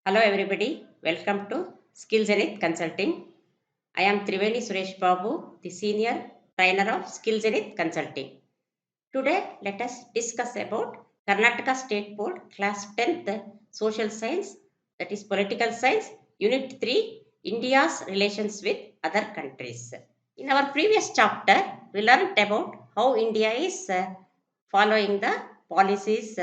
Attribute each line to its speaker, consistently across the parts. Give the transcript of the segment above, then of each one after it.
Speaker 1: Hello everybody, welcome to Skillzenith Consulting. I am Triveni Sureshbabu, the senior trainer of Skillzenith Consulting. Today let us discuss about Karnataka State Board Class 10th Social Science, that is Political Science, Unit 3, India's relations with other countries. In our previous chapter, we learned about how India is following the policies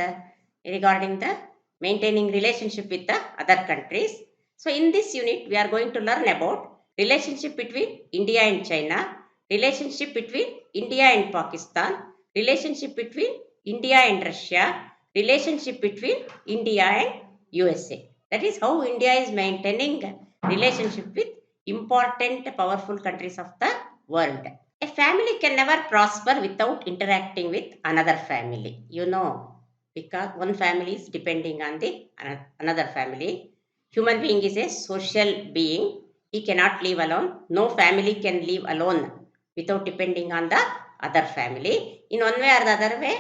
Speaker 1: regarding the maintaining relationship with the other countries. So in this unit, we are going to learn about relationship between India and China, relationship between India and Pakistan, relationship between India and Russia, relationship between India and USA. That is how India is maintaining relationship with important powerful countries of the world. A family can never prosper without interacting with another family. Because one family is depending on the another family. Human being is a social being. He cannot live alone. No family can live alone without depending on the other family. In one way or the other way,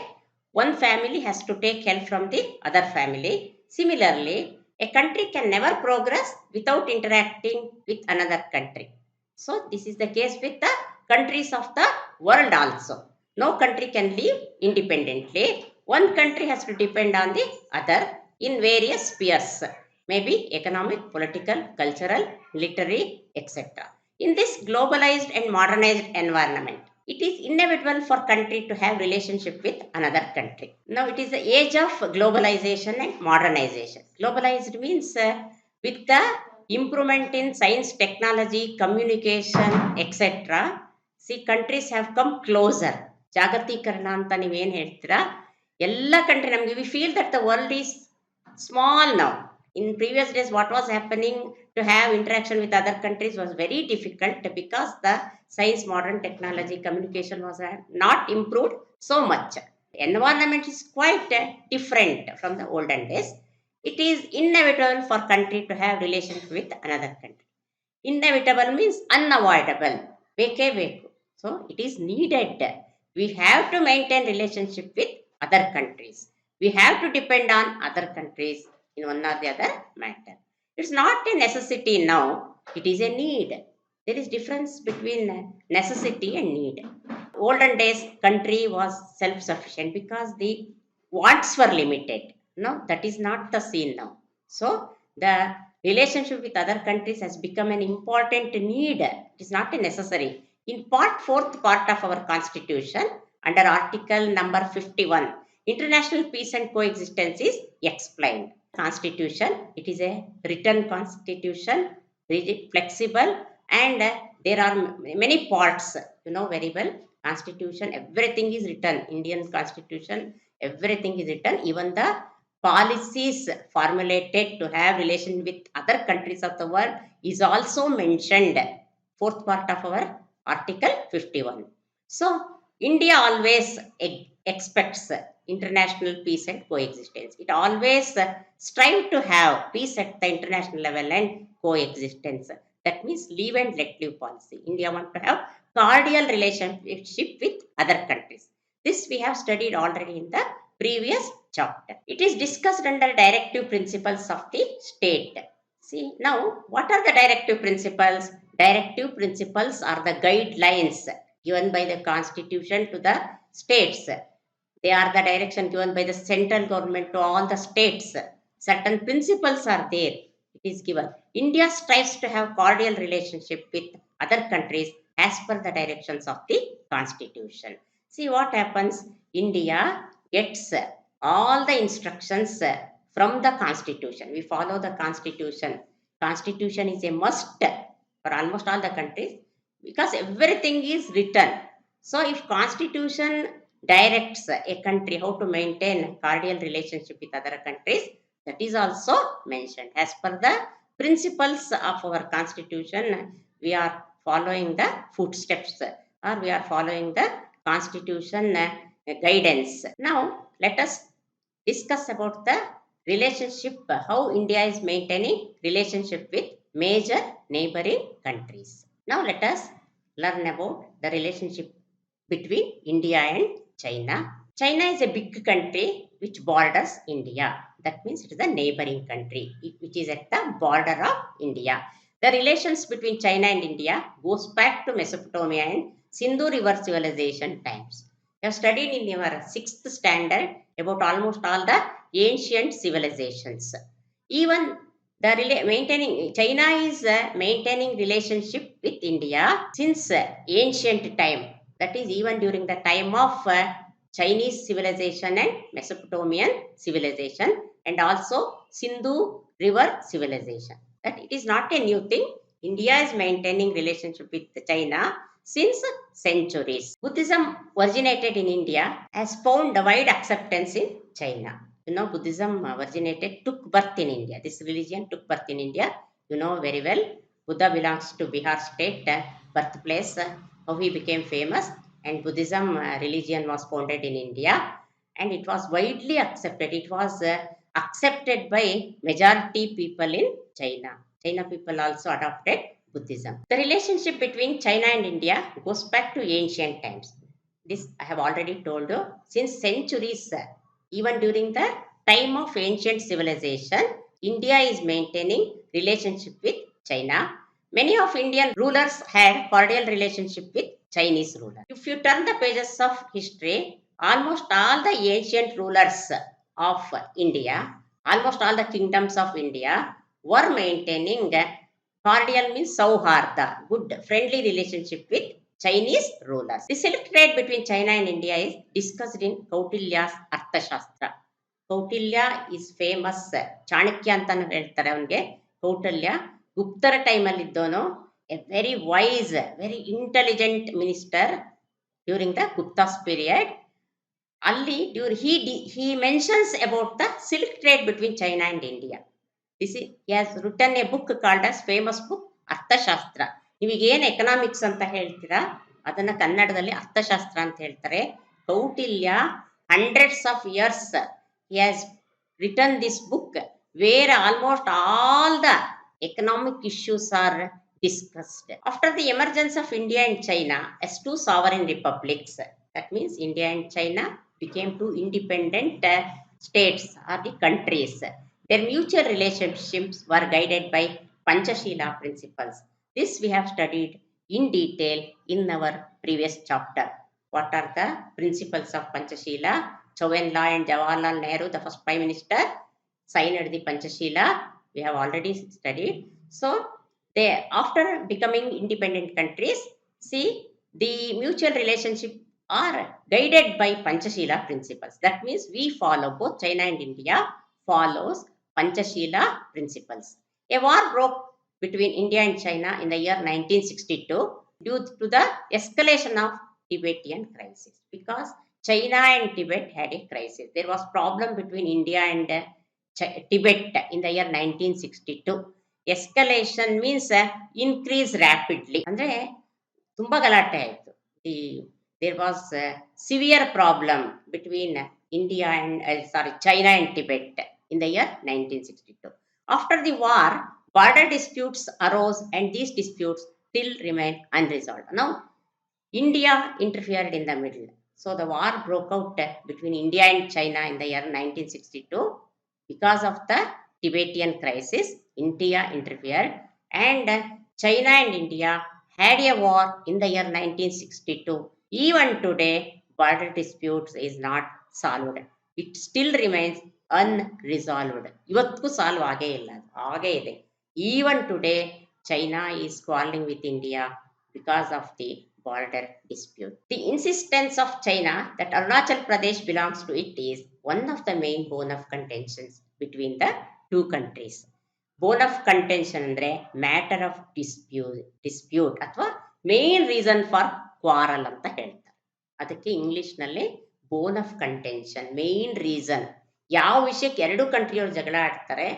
Speaker 1: one family has to take help from the other family. Similarly, a country can never progress without interacting with another country. So this is the case with the countries of the world also. No country can live independently. One country has to depend on the other in various spheres, maybe economic, political, cultural, military, etc. In this globalized and modernized environment, it is inevitable for country to have relationship with another country. Now it is the age of globalization and modernization. Globalized means with the improvement in science, technology, communication, etc. See, countries have come closer. ಜಾಗತೀಕರಣ ಅಂತ ನೀವೇನು ಹೇಳ್ತೀರಾ, ಎಲ್ಲ country ನಮಗೆ we feel that the world is small now. In previous days, what was happening to have interaction with other countries was very difficult because the science, modern technology, communication was not improved so much. Environment is quite different from the olden days. It is inevitable for country to have relations with another country. Inevitable means unavoidable. Beke beku. So it is needed. We have to maintain relationship with other countries. We have to depend on other countries in one or the other matter. It's not a necessity now, it is a need. There is difference between necessity and need. Olden days, country was self-sufficient because the wants were limited. No, that is not the scene now. So the relationship with other countries has become an important need. It is not a necessary. In fourth part of our constitution, under article number 51, international peace and coexistence is explained. Constitution, it is a written constitution, rigid, flexible, and there are many parts, you know very well. Constitution, everything is written. Indian constitution, everything is written. Even the policies formulated to have relation with other countries of the world is also mentioned. Fourth part of our article 51. So India always expects international peace and coexistence. It always strive to have peace at the international level and coexistence. That means live and let live policy. India wants to have cordial relationship with other countries. This we have studied already in the previous chapter. It is discussed under directive principles of the state. See, now what are the directive principles? Directive principles are the guidelines given by the constitution to the states. They are the direction given by the central government to all the states. Certain principles are there. It is given. India strives to have cordial relationship with other countries as per the directions of the constitution. See what happens. India gets all the instructions from the constitution. We follow the constitution. Constitution is a must for almost all the countries because everything is written. So if constitution directs a country how to maintain cordial relationship with other countries, that is also mentioned. As per the principles of our constitution, we are following the footsteps or we are following the constitution guidance. Now let us discuss about the relationship, how India is maintaining relationship with major neighboring countries. Now let us learn about the relationship between India and China. China is a big country which borders India. That means it is a neighboring country which is at the border of India. The relations between China and India goes back to Mesopotamia and Sindhu river civilization times. You have studied in your 6th standard about almost all the ancient civilizations. Even the maintaining China is maintaining relationship with India since ancient time. That is even during the time of Chinese civilization and Mesopotamian civilization, and also Sindhu river civilization. That it is not a new thing. India is maintaining relationship with China since centuries. Buddhism originated in India, has found wide acceptance in China. You know, Buddhism took birth in India. This religion took birth in India. You know very well. Buddha belongs to Bihar state, birthplace, how he became famous. And Buddhism religion was founded in India, and it was widely accepted. It was accepted by majority people in China. China people also adopted Buddhism. The relationship between China and India goes back to ancient times. This I have already told you. Since centuries, even during the time of ancient civilization, India is maintaining relationship with China. Many of Indian rulers had cordial relationship with Chinese rulers. If you turn the pages of history, almost all the ancient rulers of India, almost all the kingdoms of India were maintaining cordial means sauharda, good friendly relationship with Chinese rulers. The silk trade between China and India is discussed in Kautilya's Arthashastra. Kautilya is famous. Chanakya ಅಂತಾನು ಹೇಳ್ತಾರೆ ಅವನಿಗೆ. ಕೌಟಿಲ್ಯ ಗುಪ್ತರ ಟೈಮಲ್ಲಿ ಇದ್ದವನು, a very wise, very intelligent minister during the Guptas period. ಅಲ್ಲಿ he mentions about the silk trade between China and India. He has written a book called as famous book ಅರ್ಥಶಾಸ್ತ್ರ. ನೀವೀಗೇನು economics ಅಂತ ಹೇಳ್ತೀರಾ ಅದನ್ನ ಕನ್ನಡದಲ್ಲಿ ಅರ್ಥಶಾಸ್ತ್ರ ಅಂತ ಹೇಳ್ತಾರೆ. Kautilya hundreds of years he has written this book where almost all the economic issues are discussed. After the emergence of India and China as two sovereign republics, that means India and China became two independent states or the countries. Their mutual relationships were guided by Panchasheela principles. This we have studied in detail in our previous chapter. What are the principles of Panchasheela? Chowenla and Jawaharlal Nehru, the first Prime Minister, signed the Panchasheela. We have already studied. So, they, after becoming independent countries, see, the mutual relationship are guided by Panchasheela principles. That means we follow, both China and India follows Panchasheela principles. A war broke between India and China in the year 1962 due to the escalation of Tibetian crisis. Because China and Tibet had a crisis. There was problem between India and Tibet in the year 1962. Escalation means increase rapidly. ಅಂದ್ರೆ ತುಂಬಾ ಗಲಾಟೆ ಆಯಿತು. There was a severe problem between India and China and Tibet in the year 1962. After the war, border disputes arose, and these disputes still remain unresolved. Now, India interfered in the middle. So the war broke out between India and China in the year 1962. Because of the Tibetan crisis, India interfered, and China and India had a war in the year 1962. Even today, border disputes is not solved. It still remains unresolved. ಇವತ್ತಿಗೂ solve ಆಗೇ ಇಲ್ಲ, ಹಾಗೇ ಇದೆ. Even today, China is quarreling with India because of the border dispute. The insistence of China that Arunachal Pradesh belongs to it is one of the main bone of contentions between the two countries. Bone of contention andre matter of dispute ಅಥವಾ main reason for quarrel ಅಂತ ಹೇಳ್ತಾರೆ. ಅದಕ್ಕೆ English ನಲ್ಲಿ bone of contention, main reason. ಯಾವ ವಿಷಯಕ್ಕೆ ಎರಡು ಕಂಟ್ರಿಯವರು ಜಗಳ ಆಡ್ತಾರೆ,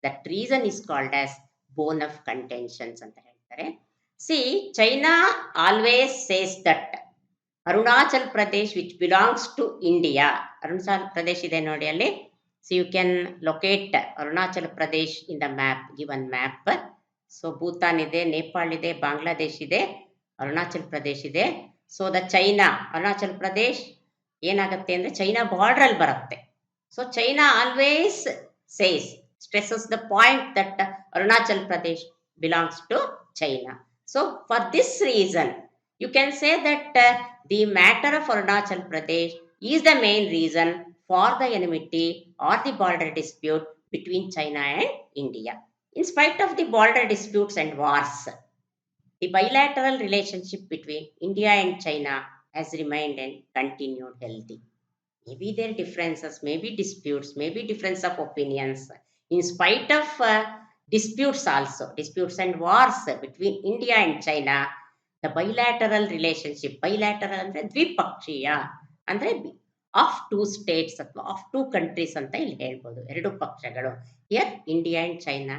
Speaker 1: that reason is called as bone of contentions ಅಂತ ಹೇಳ್ತಾರೆ. See, China always says that Arunachal Pradesh, which belongs to India, Arunachal Pradesh ide nodi alli. So you can locate Arunachal Pradesh in the map, given map. So Bhutan ide, Nepal ide, Bangladesh ide, Arunachal Pradesh ide. So the China, Arunachal Pradesh ಏನಾಗುತ್ತೆ ಅಂದರೆ China ಬಾರ್ಡ್ರಲ್ಲಿ ಬರುತ್ತೆ. So China always stresses the point that Arunachal Pradesh belongs to China. So, for this reason, you can say that the matter of Arunachal Pradesh is the main reason for the enmity or the border dispute between China and India. In spite of the border disputes and wars, the bilateral relationship between India and China has remained and continued healthy. Maybe there are differences, maybe disputes, maybe difference of opinions. In spite of disputes also, disputes and wars between India and China, the bilateral relationship, bilateral ಅಂದ್ರೆ ದ್ವಿಪಕ್ಷೀಯ ಅಂದ್ರೆ of two states ಅಥವಾ of two countries ಅಂತ ಇಲ್ಲಿ ಹೇಳ್ಬೋದು. ಎರಡು ಪಕ್ಷಗಳು. Here India and China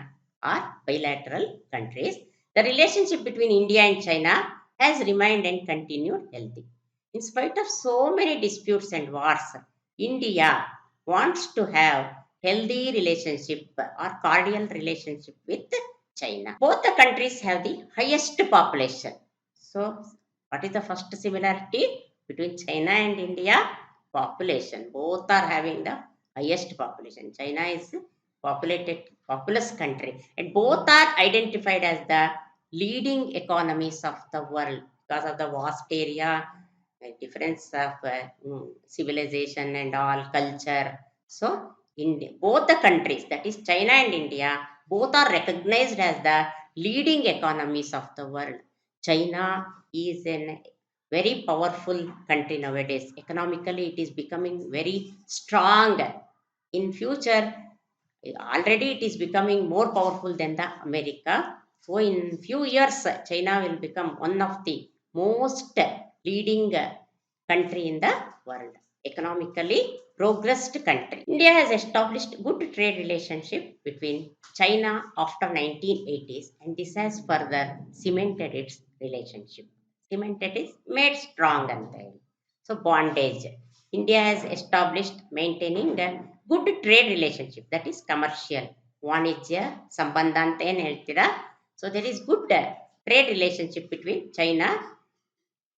Speaker 1: are bilateral countries. The relationship between India and China has remained and continued healthy. In spite of so many disputes and wars, India wants to have healthy relationship or cordial relationship with China. Both the countries have the highest population. So, what is the first similarity between China and India? Population. Both are having the highest population. China is populous country, and both are identified as the leading economies of the world because of the vast area, difference of civilization and all culture. So, both the countries, that is China and India, both are recognized as the leading economies of the world. China is a very powerful country nowadays. Economically, it is becoming very strong. In future, already it is becoming more powerful than the America. So in few years, China will become one of the most leading country in the world, economically progressed country. India has established good trade relationship between China after 1980s, and this has further cemented its relationship. Cemented is made strong and then. So bondage. India has established maintaining the good trade relationship, that is commercial. ವಾಣಿಜ್ಯ ಸಂಬಂಧ ಅಂತ ಏನು ಹೇಳ್ತೀರಾ. So there is good trade relationship between China,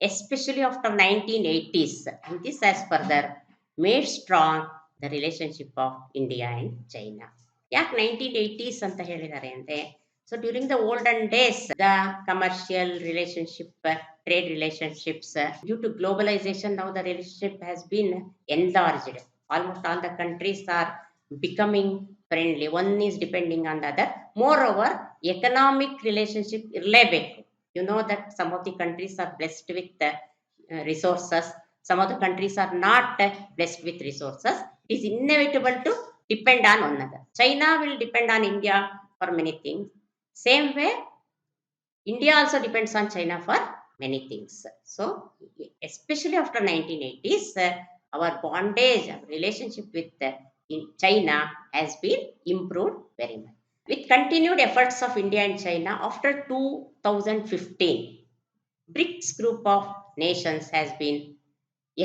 Speaker 1: especially after 1980s, and this has further made strong the relationship of India and China. ಯಾಕೆ 1980s ಅಂತ ಹೇಳಿದ್ದಾರೆ ಅಂದರೆ, so during the olden days, the commercial relationship, trade relationships, due to globalization, now the relationship has been enlarged. Almost all the countries are becoming friendly. One is depending on the other. Moreover, economic relationship ಇರಲೇಬೇಕು. You know that some of the countries are blessed with resources. Some of the countries are not blessed with resources. It is inevitable to depend on one another. China will depend on India for many things. Same way, India also depends on China for many things. So, especially after 1980s, our bondage, our relationship with China has been improved very much. With continued efforts of India and China, after 2015, BRICS group of nations has been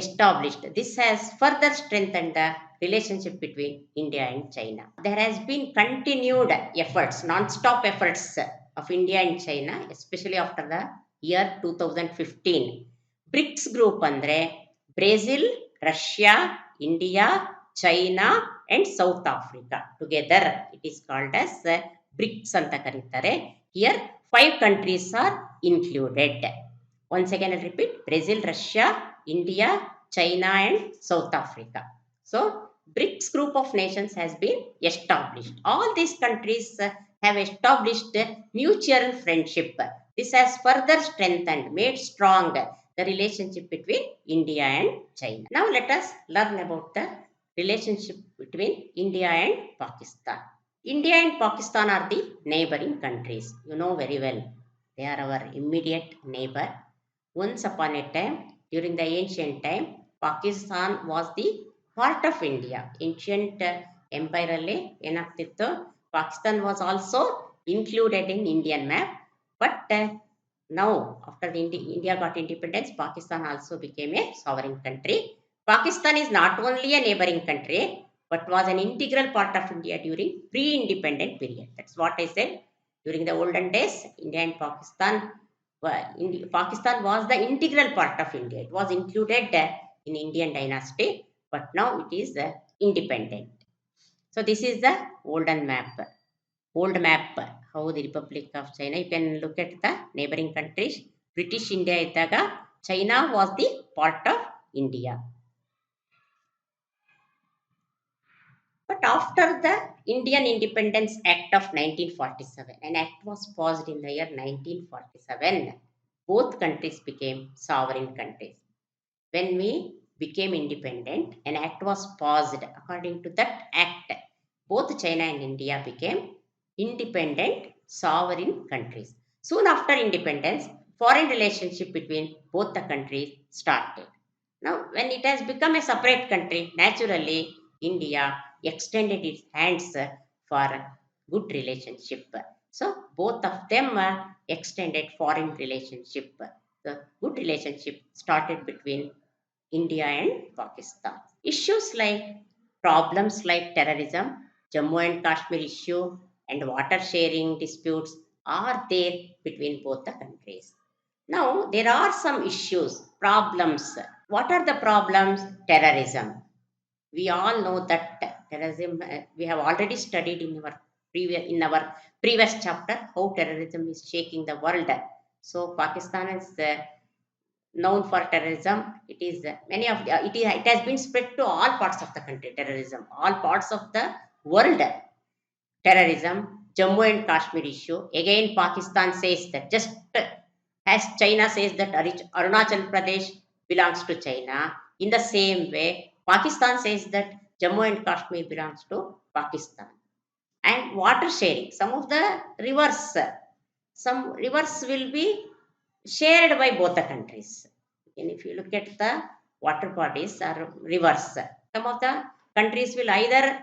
Speaker 1: established. This has further strengthened the relationship between India and China. There has been continued efforts, non-stop efforts of India and China, especially after the year 2015. BRICS group andre Brazil, Russia, India, China and South Africa. Together it is called as BRICS anta karitare. Here 5 countries are included. Once again I'll repeat: Brazil, Russia, India, China and South Africa. So BRICS group of nations has been established. All these countries have established mutual friendship. This has further strengthened, made strong the relationship between India and China. Now let us learn about the relationship between India and Pakistan. India and Pakistan are the neighboring countries. You know very well. They are our immediate neighbor. Once upon a time, during the ancient time, Pakistan was the part of India. Ancient empire alli enagtittu, Pakistan was also included in Indian map. But now, after India got independence, Pakistan also became a sovereign country. Pakistan is not only a neighboring country, but was an integral part of India during pre-independent period. That's what I said. During the olden days, India and Pakistan was the integral part of India. It was included in Indian dynasty, but now it is independent. So this is the olden map. Old map, how the Republic of China. You can look at the neighboring countries. British India idaga China was the part of India. But after the Indian Independence Act of 1947, an act was passed in the year 1947, both countries became sovereign countries. When we became independent, an act was passed. According to that act, both China and India became independent sovereign countries. Soon after independence, foreign relationship between both the countries started. Now, when it has become a separate country, naturally, India extended its hands for good relationship. So, both of them extended foreign relationship. The good relationship started between India and Pakistan. Issues like problems like terrorism, Jammu and Kashmir issue, and water sharing disputes are there between both the countries. Now, there are some issues, problems. What are the problems? Terrorism. We all know that terrorism, we have already studied in our previous chapter how terrorism is shaking the world. So, Pakistan is known for terrorism. It is many of the, it has been spread to all parts of the country. Terrorism, all parts of the world. Terrorism, Jammu and Kashmir issue. Again, Pakistan says that just as China says that Arunachal Pradesh belongs to China, in the same way, Pakistan says that Jammu and Kashmir belongs to Pakistan. And water sharing, some rivers will be shared by both the countries. And if you look at the water bodies or rivers, some of the countries will either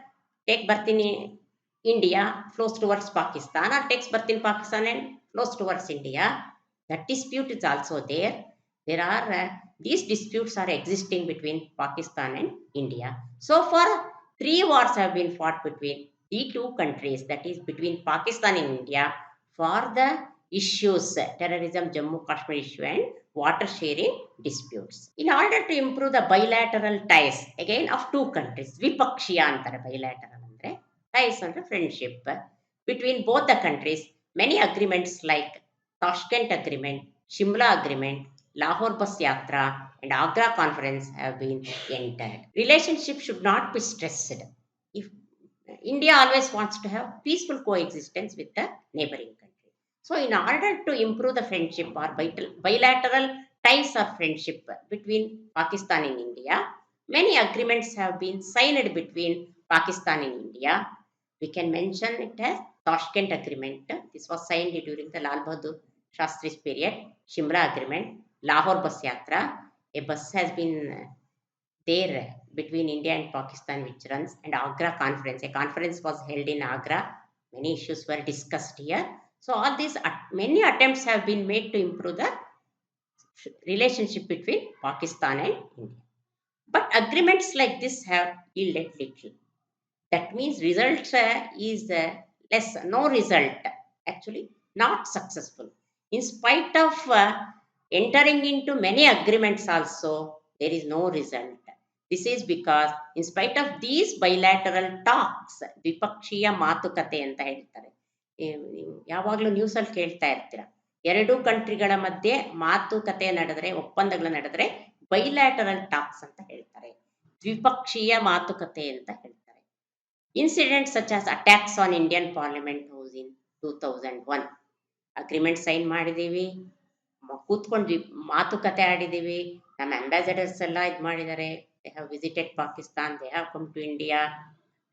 Speaker 1: take birth in India, flows towards Pakistan, or takes birth in Pakistan and flows towards India. That dispute is also there. There are these disputes are existing between Pakistan and India. So far, three wars have been fought between the two countries, that is between Pakistan and India, for the issues terrorism, Jammu Kashmir issue, and water sharing disputes. In order to improve the bilateral ties again of two countries, Vipakshiya anತಾರೆ bilateral andre ties and friendship between both the countries, many agreements like Tashkent Agreement, Shimla Agreement, Lahore Bus Yatra, and Agra Conference have been entered. Relationship should not be stressed. If India always wants to have peaceful coexistence with the neighboring country. So, in order to improve the friendship or bilateral ties of friendship between Pakistan and India, many agreements have been signed between Pakistan and India. We can mention it as Tashkent Agreement. This was signed during the Lal Bahadur Shastri's period. Shimla Agreement, Lahore Bus Yatra. A bus has been there between India and Pakistan, which runs, and Agra Conference. A conference was held in Agra. Many issues were discussed here. So, all these many attempts have been made to improve the relationship between Pakistan and India. But agreements like this have yielded little. That means result is less, no result, actually not successful. In spite of entering into many agreements also, there is no result. This is because in spite of these bilateral talks, ದ್ವಿಪಕ್ಷೀಯ ಮಾತುಕತೆ ಅಂತ ಹೇಳ್ತಾರೆ. ಯಾವಾಗಲೂ ನ್ಯೂಸಲ್ಲಿ ಕೇಳ್ತಾ ಇರ್ತೀರ, ಎರಡು ಕಂಟ್ರಿಗಳ ಮಧ್ಯೆ ಮಾತುಕತೆ ನಡೆದ್ರೆ, ಒಪ್ಪಂದಗಳು ನಡೆದ್ರೆ ಬೈಲ್ಯಾಟರಲ್ ಟಾಕ್ಸ್ ಅಂತ ಹೇಳ್ತಾರೆ, ದ್ವಿಪಕ್ಷೀಯ ಮಾತುಕತೆ ಅಂತ ಹೇಳ್ತಾರೆ. Incidents such as attacks on Indian Parliament House in 2001, agreement sign ಮಾಡಿದ್ದೀವಿ, ಕೂತ್ಕೊಂಡು ಮಾತುಕತೆ ಆಡಿದ್ದೀವಿ, ನಮ್ಮ ಅಂಬಾಸಡರ್ಸ್ ಎಲ್ಲ ಇದು ಮಾಡಿದ್ದಾರೆ. They have visited Pakistan, they have come to India,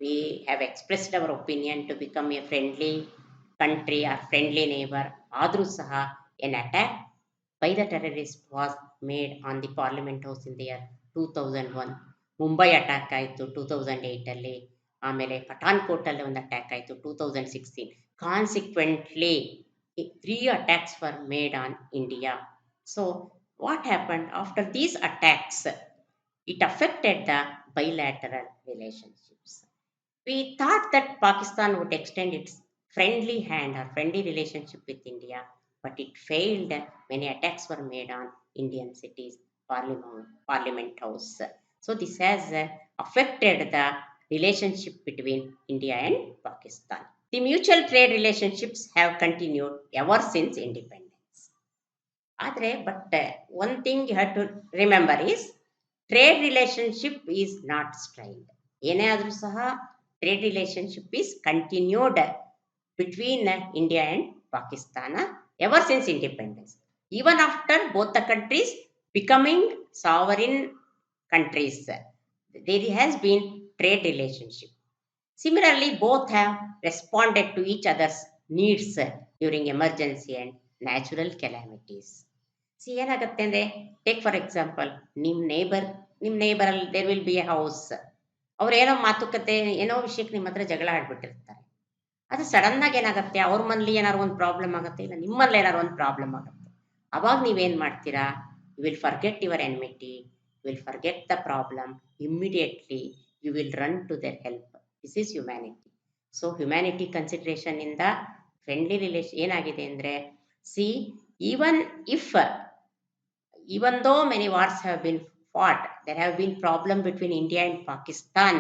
Speaker 1: we have expressed our opinion to become a friendly country or friendly neighbor. ಆದರೂ ಸಹ an attack by the terrorist was made on the Parliament House in the year 2001. Mumbai attack ಆಯಿತು 2008 ಅಲ್ಲಿ, ಆಮೇಲೆ ಪಠಾನ್ಕೋಟ್ ಅಲ್ಲಿ ಒಂದು attack ಆಯಿತು 2016. Consequently, 3 attacks were made on India. So, what happened after these attacks? It affected the bilateral relationships. We thought that Pakistan would extend its friendly hand or friendly relationship with India, but it failed. Many attacks were made on Indian cities, Parliament House. So, this has affected the relationship between India and Pakistan. The mutual trade relationships have continued ever since independence. But one thing you have to remember is trade relationship is not strained. ಏನೇ ಆದರೂ ಸಹ trade relationship is continued between India and Pakistan ever since independence. Even after both the countries becoming sovereign countries, there has been trade relationship. Similarly, both have responded to each other's needs during emergency and natural calamities. See, ಏನಾಗುತ್ತೆ ಅಂದರೆ take for example ನಿಮ್ಮ ನೇಬರಲ್ಲಿ there will be a house. ಅವ್ರು ಏನೋ ಮಾತುಕತೆ ಏನೋ ವಿಷಯಕ್ಕೆ ನಿಮ್ಮ ಹತ್ರ ಜಗಳ ಆಡ್ಬಿಟ್ಟಿರ್ತಾರೆ. ಅದು ಸಡನ್ನಾಗಿ ಏನಾಗುತ್ತೆ, ಅವ್ರ ಮನೇಲಿ ಏನಾದ್ರು ಒಂದು ಪ್ರಾಬ್ಲಮ್ ಆಗುತ್ತೆ, ಇಲ್ಲ ನಿಮ್ಮಲ್ಲಿ ಏನಾದ್ರು ಒಂದು ಪ್ರಾಬ್ಲಮ್ ಆಗುತ್ತೆ. ಅವಾಗ ನೀವೇನು ಮಾಡ್ತೀರಾ? You will forget your enmity, you will forget the problem, immediately you will run to their help. This is humanity. So humanity consideration ಇಂದ ಫ್ರೆಂಡ್ಲಿ ರಿಲೇಷನ್ ಏನಾಗಿದೆ ಅಂದರೆ, see even though many wars have been fought, there have been problem between India and Pakistan.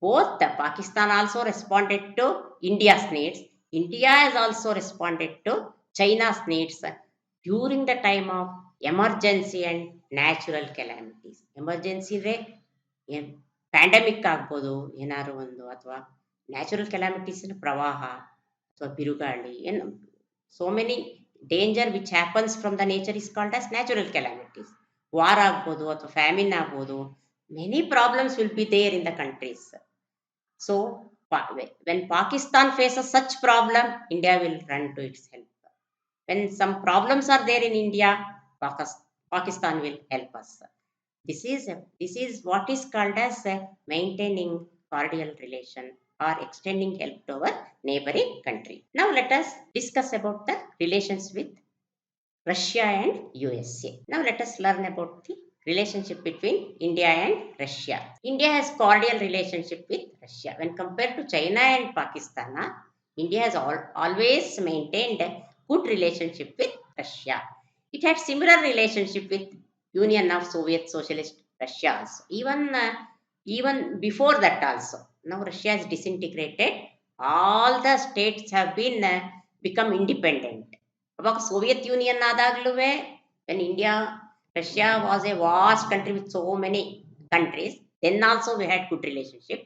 Speaker 1: Both Pakistan also responded to India's needs. India has also responded to China's needs during the time of emergency and natural calamities. Emergency re pandemic ಆಗ್ಬೋದು, ಏನಾದ್ರು ಒಂದು, ಅಥವಾ natural ಕ್ಯಾಲಾಮಿಟೀಸ್ ಪ್ರವಾಹ ಅಥವಾ ಬಿರುಗಾಳಿ, ಏನು so many danger which happens from the nature is called as natural calamities. War ಆಗ್ಬೋದು ಅಥವಾ ಫ್ಯಾಮಿನ್ ಆಗ್ಬೋದು, many problems will be there in the countries. So when Pakistan faces such problem, India will run to its help. When some problems are there in India, Pakistan will help us. This is what is called as maintaining cordial relation or extending help to our neighboring country. Now let us discuss about the relations with Russia and USA. Now let us learn about the relationship between India and Russia. India has cordial relationship with Russia. When compared to China and Pakistan, India has always maintained a good relationship with Russia. It had similar relationship with Union of Soviet Socialist Russia also. Even before that also. Now Russia is disintegrated. All the states have been become independent. ಅವಾಗ Soviet union ಆದಾಗ್ಲೂ when Russia was a vast country with so many countries, then also we had good relationship.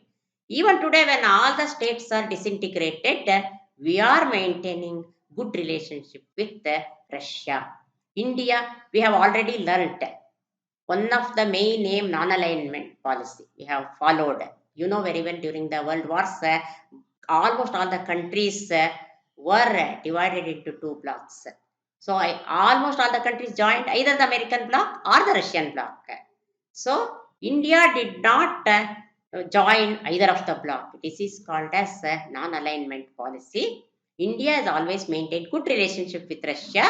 Speaker 1: Even today when all the states are disintegrated, we are maintaining good relationship with Russia. India, we have already learnt one of the main aim, non-alignment policy we have followed. You know very well, during the world wars, almost all the countries were divided into two blocks. So almost all the countries joined either the American bloc or the Russian bloc. So India did not join either of the bloc. This is called as non-alignment policy. India has always maintained good relationship with Russia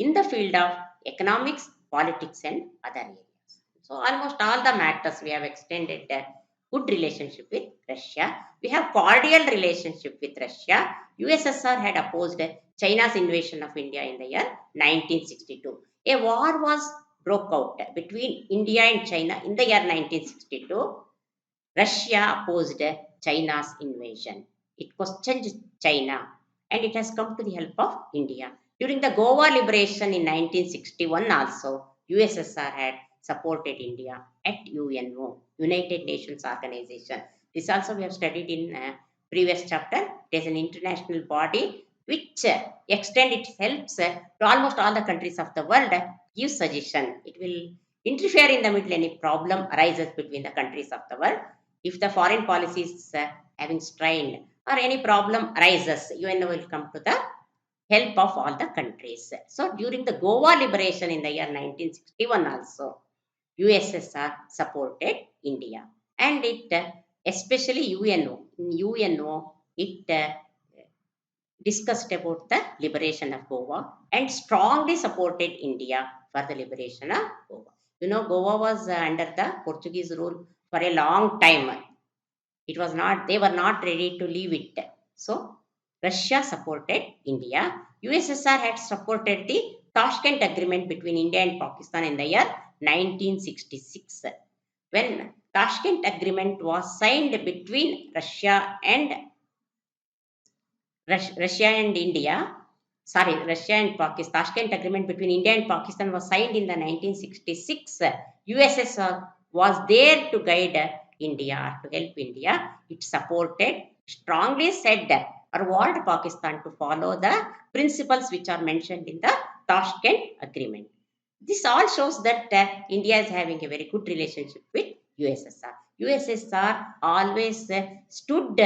Speaker 1: in the field of economics, politics and other areas. So almost all the matters we have extended good relationship with Russia. We have cordial relationship with Russia. USSR had opposed China's invasion of India in the year 1962. A war was broke out between India and China in the year 1962. Russia opposed China's invasion. It questioned China and it has come to the help of India. During the Goa liberation in 1961 also, USSR had supported India at UNO, United Nations Organization. This also we have studied in previous chapter. It is an international body which extend its helps to almost all the countries of the world, gives suggestion. It will interfere in the middle any problem arises between the countries of the world. If the foreign policy is having strained or any problem arises, UNO will come to the help of all the countries. So during the Goa liberation in the year 1961 also, USSR supported India, and it especially UNO. In UNO, it discussed about the liberation of Goa and strongly supported India for the liberation of Goa. You know, Goa was under the Portuguese rule for a long time. They were not ready to leave it. So Russia supported India. USSR had supported the Tashkent Agreement between India and Pakistan in the year 1966. When Tashkent Agreement was signed between Russia and India. Sorry, Russia and Pakistan. Tashkent Agreement between India and Pakistan was signed in the 1966. USSR was there to guide India, to help India. It supported, strongly said, or warned Pakistan to follow the principles which are mentioned in the Tashkent Agreement. This all shows that India is having a very good relationship with USSR. USSR always stood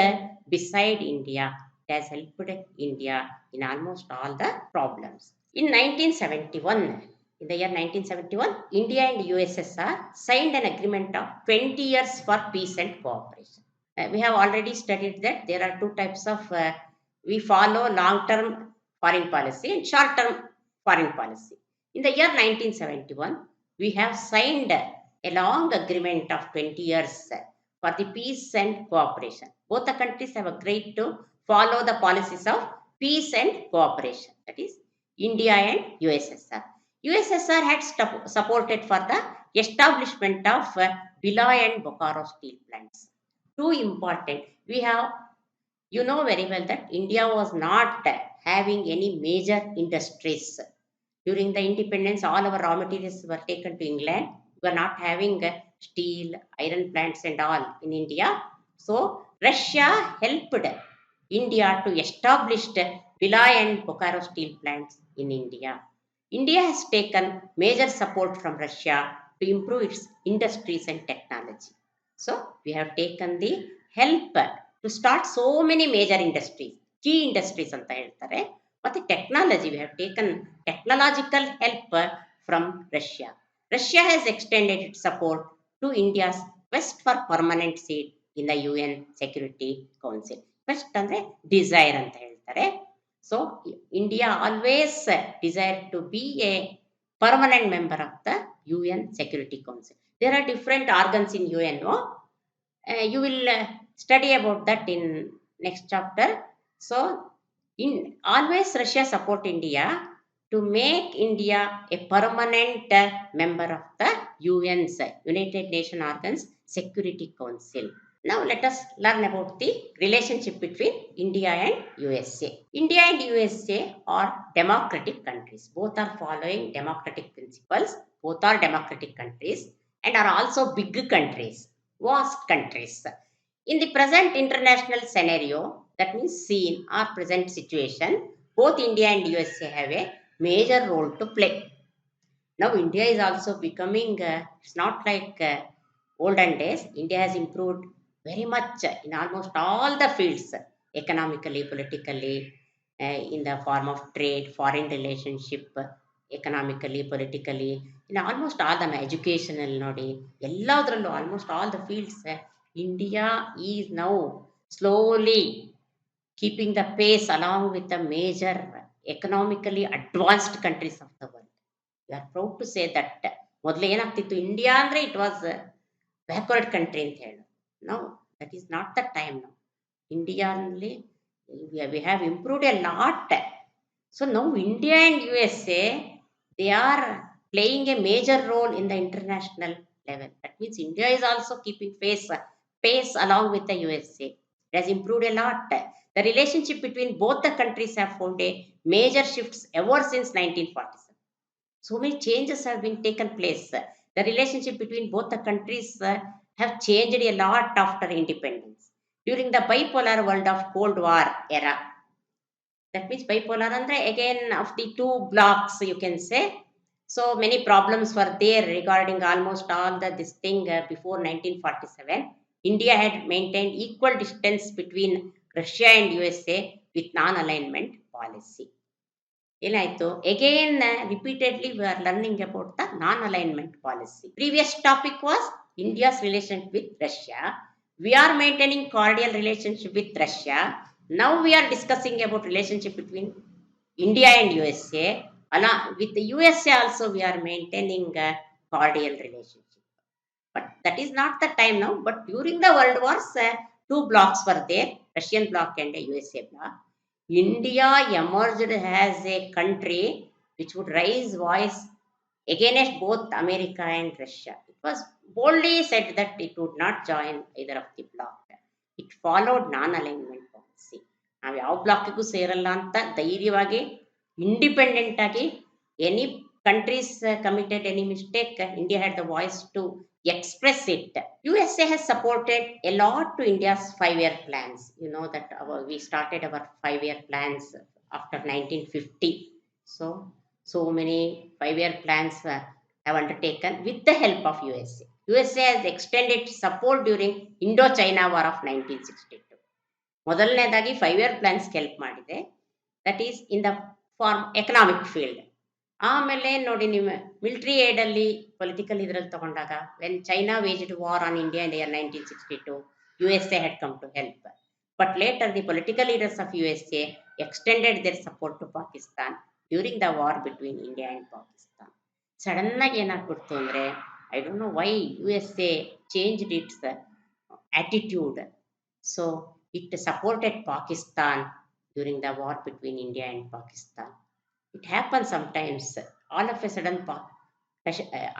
Speaker 1: beside India. It has helped India in almost all the problems. In 1971, in the year 1971, India and USSR signed an agreement of 20 years for peace and cooperation. We have already studied that there are two types of, we follow long-term foreign policy and short-term foreign policy. In the year 1971, we have signed a long agreement of 20 years for the peace and cooperation. Both the countries have agreed to follow the policies of peace and cooperation. That is India and USSR. USSR had supported for the establishment of Bhilai and Bokaro steel plants. Too important. We have, you know very well that India was not having any major industries. During the independence, all our raw materials were taken to England. We were not having steel, iron plants and all in India. So Russia helped India to establish Bhilai and Bokaro steel plants in India. India has taken major support from Russia to improve its industries and technology. So we have taken the help to start so many major industries, key industries ಅಂತ ಹೇಳ್ತಾರೆ. ಮತ್ತೆ technology, we have taken technological help from Russia. Russia has extended its support to India's quest for permanent seat in the UN Security Council. Quest ಅಂದ್ರೆ desire ಅಂತ ಹೇಳ್ತಾರೆ. So India always desired to be a permanent member of the UN Security Council. There are different organs in UN. You will study about that in next chapter. So always Russia support India to make India a permanent member of the UN's United Nations Organs Security Council. Now let us learn about the relationship between India and USA. India and USA are democratic countries. Both are following democratic principles. Both are democratic countries and are also big countries, vast countries. In the present international scenario, that means scene or present situation, both India and USA have a major role to play. Now India is also becoming, it's not like olden days. India has improved very much in almost all the fields, economically, politically, in the form of trade, foreign relationship, economically, politically, in almost all the educational nodi, elladrallu almost all the fields, India is now slowly keeping the pace along with the major economically advanced countries of the world. We are proud to say that ಮೊದಲು ಏನಾಗ್ತಿತ್ತು, India ಅಂದರೆ it was backward country ಅಂತ ಹೇಳಿ. Now that is not the time. Now India only we have improved a lot. So now India and USA, they are playing a major role in the international level. That means India is also keeping pace along with the USA. It has improved a lot. The relationship between both the countries have found a major shifts ever since 1947. So many changes have been taken place. The relationship between both the countries have changed a lot after independence. During the bipolar world of Cold War era, that means bipolar andre again of the two blocks, you can say. So many problems were there regarding almost all this thing before 1947. India had maintained equal distance between Russia and USA with non-alignment policy. ಏನಾಯ್ತು, again repeatedly we are learning about the non-alignment policy. Previous topic was India's relationship with Russia. We are maintaining cordial relationship with Russia. Now we are discussing about relationship between India and USA. Along with the USA also we are maintaining a cordial relationship. But that is not the time now. But during the World Wars, two blocks were there, Russian bloc and a USA bloc. India emerged as a country which would raise voice against both America and Russia. It was boldly said that it would not join either of the bloc. It followed non-alignment policy. ನಾವು ಯಾವ ಬ್ಲಾಕ್ಗೂ ಸೇರಲ್ಲ ಅಂತ ಧೈರ್ಯವಾಗಿ independent ಆಗಿ any countries committed any mistake, India had the voice to express it. USA has supported a lot to India's 5-year plans. You know that we started our 5-year plans after 1950. So many 5-year plans have undertaken with the help of USA. USA has extended support during Indo-China War of 1962. ಮೊದಲನೇದಾಗಿ 5-year plans help ಮಾಡಿದೆ, that is in the form economic field. ಆಮೇಲೆ ನೋಡಿ ನೀವು military ಏಡಲ್ಲಿ political ಇದರಲ್ಲಿ ತಗೊಂಡಾಗ when China waged war on India in year 1962, USA had come to help. But later the political leaders of USA extended their support to Pakistan during the war between India and Pakistan. Sudden ಆಗಿ ಏನಾಗ್ಬಿಡ್ತು ಅಂದರೆ, I don't know why USA changed its attitude. So it supported Pakistan during the war between India and Pakistan. It happens sometimes, all of a sudden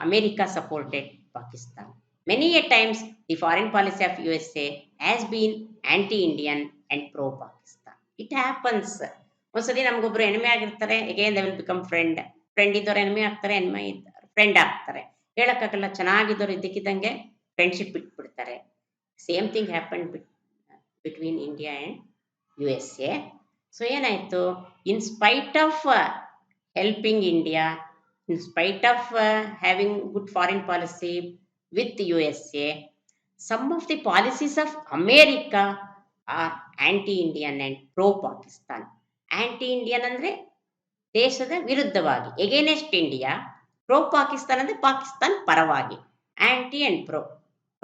Speaker 1: America supported Pakistan. Many a times the foreign policy of USA has been anti-Indian and pro-Pakistan. It happens. ಒಂದ್ಸತಿ ನಮಗೊಬ್ರು anime ಆಗಿರ್ತಾರೆ, again they will become friend. Friend ಇದ್ದವ್ರು anime ಆಗ್ತಾರೆ, anime friend ಆಗ್ತಾರೆ. ಹೇಳಕ್ಕಾಗಲ್ಲ, ಚೆನ್ನಾಗಿದ್ದವ್ರು ಇದ್ದಕ್ಕಿದ್ದಂಗೆ friendship ಬಿಟ್ಬಿಡ್ತಾರೆ. Same thing happen between India and USA. So ಏನಾಯಿತು, in spite of helping India, in spite of having good foreign policy with the USA, some of the policies of America are anti-Indian and pro-Pakistan. Anti-Indian ಅಂದರೆ ದೇಶದ ವಿರುದ್ಧವಾಗಿ, against India. pro-Pakistan ಅಂದರೆ ಪಾಕಿಸ್ತಾನ್ ಪರವಾಗಿ. Aunty and pro,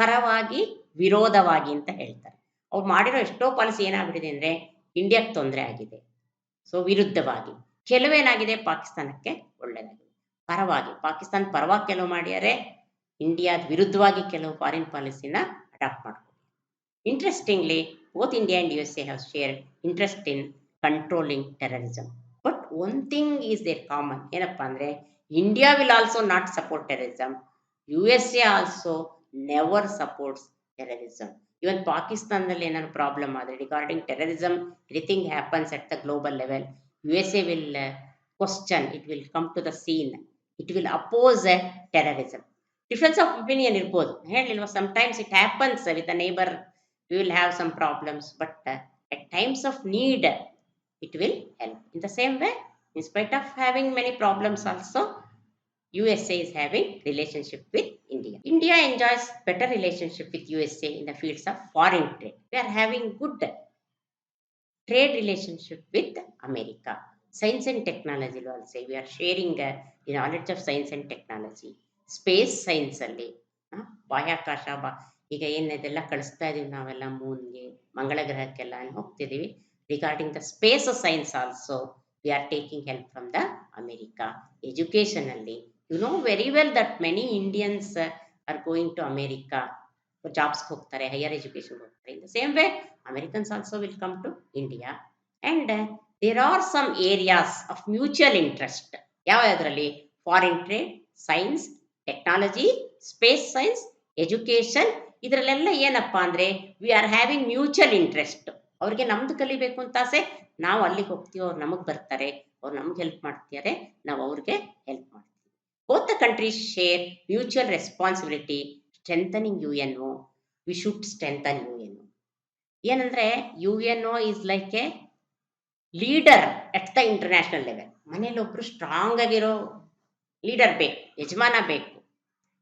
Speaker 1: ಪರವಾಗಿ ವಿರೋಧವಾಗಿ ಅಂತ ಹೇಳ್ತಾರೆ. ಅವ್ರು ಮಾಡಿರೋ ಎಷ್ಟೋ ಪಾಲಿಸಿ ಏನಾಗ್ಬಿಟ್ಟಿದೆ ಅಂದರೆ ಇಂಡಿಯಾಕ್ಕೆ ತೊಂದರೆ ಆಗಿದೆ. ಸೊ ವಿರುದ್ಧವಾಗಿ. ಕೆಲವೇನಾಗಿದೆ ಪಾಕಿಸ್ತಾನಕ್ಕೆ ಒಳ್ಳೆಯದಾಗಿದೆ. ಪರವಾಗಿ, ಪಾಕಿಸ್ತಾನ ಪರವಾಗಿ ಕೆಲವು ಮಾಡ್ಯಾರೆ, ಇಂಡಿಯಾದ ವಿರುದ್ಧವಾಗಿ ಕೆಲವು ಫಾರಿನ್ ಪಾಲಿಸಿನ ಅಡಾಪ್ಟ್ ಮಾಡ್ಕೊಂಡು. Interestingly both India and USA have shared interest in controlling terrorism. But one thing is there common. ಏನಪ್ಪ ಅಂದರೆ, India will also not support terrorism. USA also never supports terrorism. Even ಪಾಕಿಸ್ತಾನದಲ್ಲಿ ಏನಾದ್ರು problem ಆದರೆ regarding terrorism, anything happens at the global level, USA will question, it will come to the scene, it will oppose terrorism. Difference of opinion ಇರ್ಬೋದು, ಹೇಳಿಲ್ವಾ, sometimes it happens with a neighbour, we will have some problems, but at times of need it will help. In the same way, in spite of having many problems also, USA is having relationship with India. India enjoys better relationship with USA in the fields of foreign trade. We are having good trade relationship with America. Science and technology also, we are sharing the knowledge of science and technology. Space science ಅಲ್ಲಿ ಬಾಹ್ಯಾಕಾಶ ಈಗ ಏನಿದೆಲ್ಲ ಕಳಿಸ್ತಾ ಇದೀವಿ ನಾವೆಲ್ಲ ಮೂನ್ಗೆ, ಮಂಗಳ ಗ್ರಹಕ್ಕೆಲ್ಲ ಹೋಗ್ತಿದ್ದೀವಿ. Regarding the space science also, we are taking help from the America. Educationally, you know very well that many Indians are going to America for jobs, ಹೋಗ್ತಾರೆ, higher education ಹೋಗ್ತಾರೆ. In the same way, Americans also will come to India. And there are some areas of mutual interest. ಯಾವುದರಲ್ಲಿ? Foreign trade, science, technology, space science, education. ಇದರಲ್ಲೆಲ್ಲ ಏನಪ್ಪ ಅಂದರೆ we are having mutual interest. ಅವ್ರಿಗೆ ನಮ್ದು ಕಲಿಬೇಕು ಅಂತ ಆಸೆ, ನಾವು ಅಲ್ಲಿಗೆ ಹೋಗ್ತೀವಿ, ಅವ್ರು ನಮಗೆ ಬರ್ತಾರೆ, ಅವ್ರು ನಮ್ಗೆ ಹೆಲ್ಪ್ ಮಾಡ್ತಾರೆ, ನಾವು ಅವ್ರಿಗೆ ಹೆಲ್ಪ್ ಮಾಡ್ತೀವಿ. Both the countries share mutual responsibility strengthening UNO. We should strengthen UNO. ಏನಂದರೆ UNO is like A leader at the international level. ಮನೇಲಿ ಒಬ್ಬರು ಸ್ಟ್ರಾಂಗ್ ಆಗಿರೋ ಲೀಡರ್ ಬೇಕು, ಯಜಮಾನ ಬೇಕು.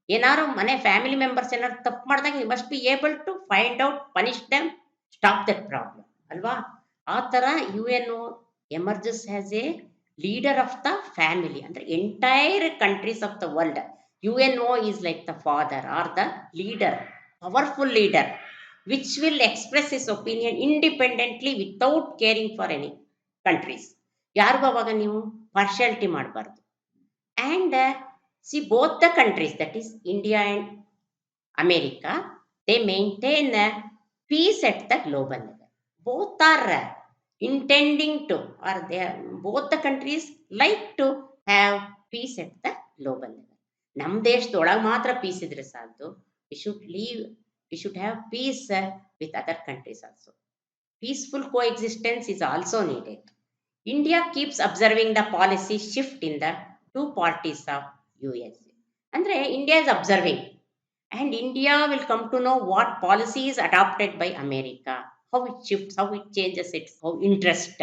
Speaker 1: ಏನಾದ್ರು ಮನೆ ಫ್ಯಾಮಿಲಿ ಮೆಂಬರ್ಸ್ ಏನಾದ್ರು ತಪ್ಪು ಮಾಡಿದಾಗ you must be able to find out, punish them, stop that problem ಅಲ್ವಾ? ಆ ಥರ UNO emerges as a leader of the family, ಅಂದರೆ entire countries of the world. UNO is like the father or the leader, powerful leader, which will express his opinion independently without caring for any countries. ಯಾರಿಗೂ ಅವಾಗ ನೀವು partiality ಮಾಡಬಾರ್ದು. And see both the countries, that is India and America, they maintain peace at the global level. Both are intending to, or they are, both the countries like to have peace at the global level. ನಮ್ಮ ದೇಶದೊಳಗೆ ಮಾತ್ರ piece ಇದ್ರೆ ಸಾಲದು, we should have peace with other countries also. Peaceful coexistence is also needed. India keeps observing the policy shift in the two parties of USA. Andre, India is observing, and India will come to know what policy is adopted by America, how it shifts, how it changes its how interest,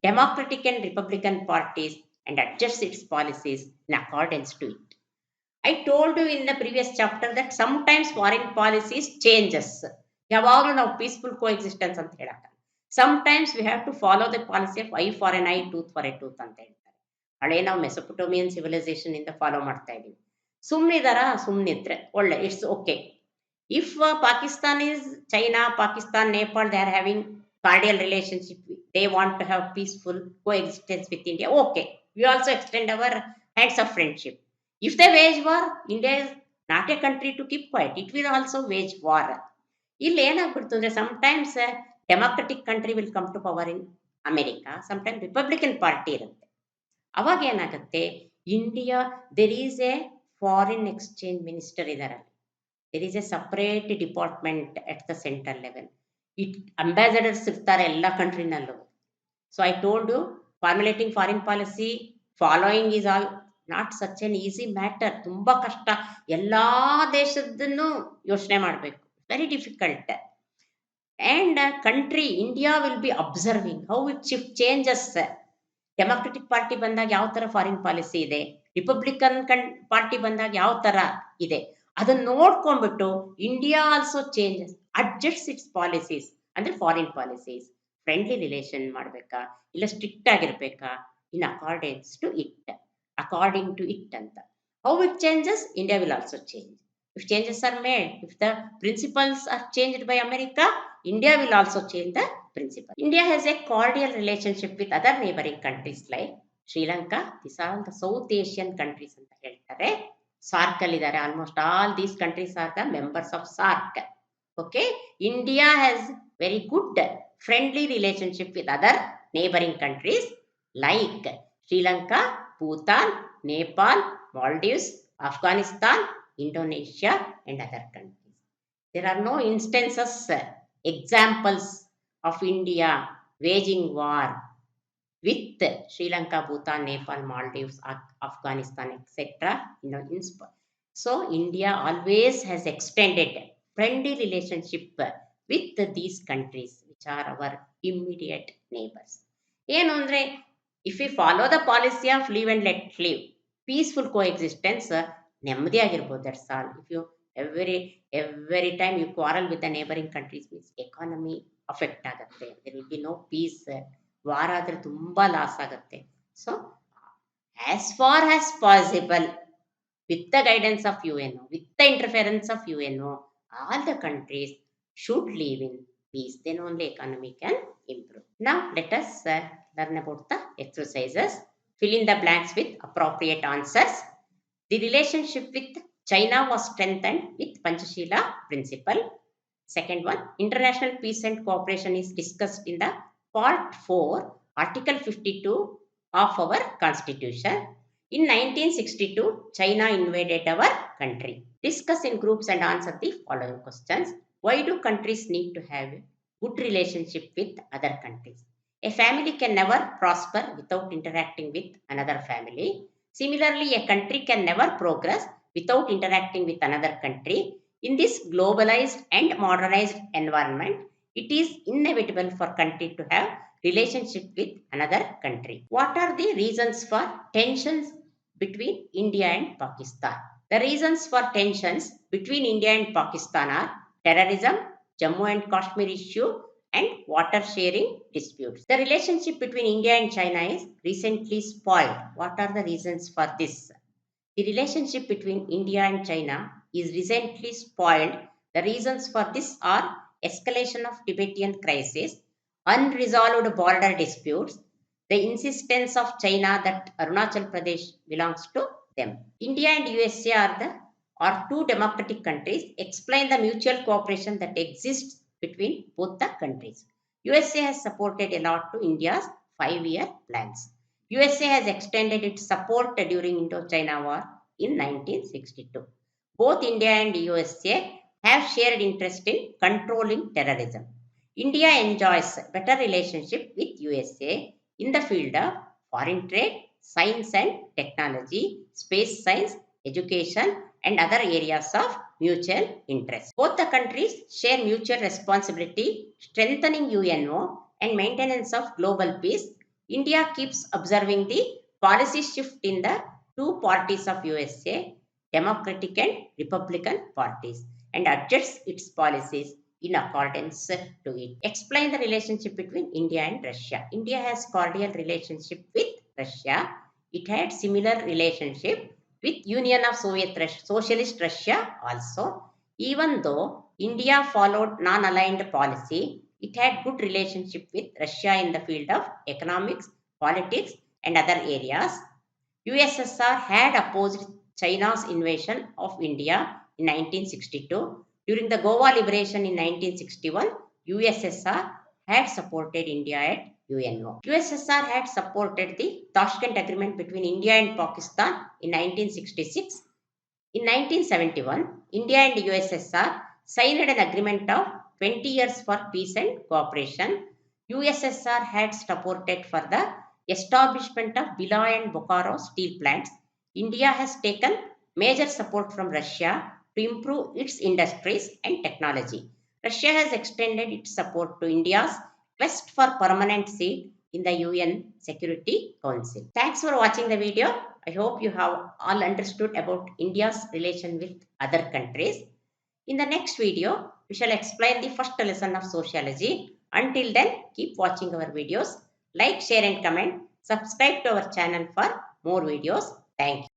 Speaker 1: Democratic and Republican parties, and adjusts its policies in accordance to it. I told you in the previous chapter that sometimes foreign policies changes. ಯಾವಾಗಲೂ ನಾವು peaceful ಕೋಎಕ್ಸಿಸ್ಟೆನ್ಸ್ ಅಂತ ಹೇಳಕ್ಕ. Sometimes we have to follow the policy of eye for an eye, tooth for a tooth ಅಂತ ಹೇಳ್ತಾರೆ. ಹಳೆ ನಾವು ಮೆಸೊಪೊಟೋಮಿಯನ್ civilisation ಇಂದ follow ಮಾಡ್ತಾ ಇದೀವಿ. ಸುಮ್ಮನಿದಾರ, ಸುಮ್ಮನಿದ್ರೆ ಒಳ್ಳೆ, it's okay. If Pakistan is China, Pakistan, Nepal, they are having cordial relationship. They want to have peaceful coexistence with India. Okay, we also extend our hands of friendship. If they wage war, India is not a country to keep quiet. It will also wage war. ಇಲ್ಲಿ ಏನಾಗ್ಬಿಡ್ತು ಅಂದರೆ sometimes democratic country will come to power in America, sometimes Republican Party ಇರುತ್ತೆ. ಅವಾಗ ಏನಾಗುತ್ತೆ, India there is a foreign exchange minister ಇದಾರೆ, there is a separate department at the central level. Ambassadors ಇರ್ತಾರೆ ಎಲ್ಲ ಕಂಟ್ರಿನಲ್ಲೂ. So I told you, formulating foreign policy, following is all not such an easy matter. ತುಂಬ ಕಷ್ಟ, ಎಲ್ಲ ದೇಶದನ್ನು ಯೋಚನೆ ಮಾಡಬೇಕು, very difficult. And country India will be observing how it shift changes. Democratic Party ಬಂದಾಗ ಯಾವ ಥರ ಫಾರಿನ್ ಪಾಲಿಸಿ ಇದೆ, ರಿಪಬ್ಲಿಕನ್ ಪಾರ್ಟಿ ಬಂದಾಗ ಯಾವ ಥರ ಇದೆ, ಅದನ್ನು ನೋಡ್ಕೊಂಡ್ಬಿಟ್ಟು India also changes, adjust its policies. ಅಂದರೆ ಫಾರಿನ್ ಪಾಲಿಸೀಸ್ ಫ್ರೆಂಡ್ಲಿ ರಿಲೇಷನ್ ಮಾಡಬೇಕಾ, ಇಲ್ಲ ಸ್ಟ್ರಿಕ್ಟ್ ಆಗಿರ್ಬೇಕಾ, in accordance to it, according to it anta. How it changes, India will also change. If changes are made, if the principles are changed by America, India will also change the principle. India has a cordial relationship with other neighboring countries like Sri Lanka. These are the South Asian countries anta heltare. SAARC ಅಲ್ಲಿ ಇದ್ದಾರೆ. Almost all these countries are the members of SAARC. Okay, India has very good friendly relationship with other neighboring countries like Sri Lanka, Bhutan, Nepal, Maldives, Afghanistan, Indonesia, and other countries. There are no instances, examples of India waging war with Sri Lanka, Bhutan, Nepal, Maldives, Afghanistan, etc. So India always has extended friendly relationship with these countries, which are our immediate neighbors. ಏನು ಅಂದರೆ, if we follow the policy of live and let live, peaceful coexistence, ನೆಮ್ಮದಿಯಾಗಿರ್ಬೋದು. That's all. If you every time you quarrel with the neighboring countries, means economy affect ಆಗುತ್ತೆ, there will be no peace. ವಾರ ಆದರೆ ತುಂಬ loss ಆಗುತ್ತೆ. So as far as possible, with the guidance of UNO, with the interference of UNO, all the countries should live in peace. Then only economy can improve. Now let us learn about the exercises. Fill in the blanks with appropriate answers. The relationship with China was strengthened with Panchasheela principle. Second one, international peace and cooperation is discussed in the part 4, article 52 of our constitution. In 1962, China invaded our country. Discuss in groups and answer the following questions. Why do countries need to have a good relationship with other countries? A family can never prosper without interacting with another family. Similarly, a country can never progress without interacting with another country. In this globalized and modernized environment, it is inevitable for country to have relationship with another country. What are the reasons for tensions between India and Pakistan? The reasons for tensions between India and Pakistan are terrorism, Jammu and Kashmir issue, and water sharing disputes. The relationship between India and China is recently spoiled. What are the reasons for this? The relationship between India and China is recently spoiled. The reasons for this are escalation of Tibetan Crisis, unresolved border disputes, the insistence of China that Arunachal Pradesh belongs to them. India and USA are two democratic countries. Explain the mutual cooperation that exists between both the countries. USA has supported a lot to India's 5-year plans. USA has extended its support during Indo-China war in 1962. Both India and USA have shared interest in controlling terrorism. India enjoys better relationship with USA in the field of foreign trade, science and technology, space science, education, and other areas of mutual interest. Both the countries share mutual responsibility, strengthening UNO and maintenance of global peace. India keeps observing the policy shift in the two parties of USA, Democratic and Republican parties, and adjusts its policies in accordance to it. Explain the relationship between India and Russia. India has cordial relationship with Russia. It had similar relationship with Union of Soviet Russia, Socialist Russia also. Even though India followed non-aligned policy, it had good relationship with Russia in the field of economics, politics, and other areas. USSR had opposed China's invasion of India in 1962. During the Goa liberation in 1961, USSR had supported India at UNO. USSR had supported the Tashkent Agreement between India and Pakistan in 1966. In 1971, India and USSR signed an agreement of 20 years for peace and cooperation. USSR had supported for the establishment of Bhilai and Bokaro steel plants. India has taken major support from Russia to improve its industries and technology. Russia has extended its support to India's quest for permanent seat in the UN Security Council. Thanks for watching the video. I hope you have all understood about India's relation with other countries. In the next video, we shall explain the first lesson of sociology. Until then, keep watching our videos. Like, share and comment. Subscribe to our channel for more videos. Thank you.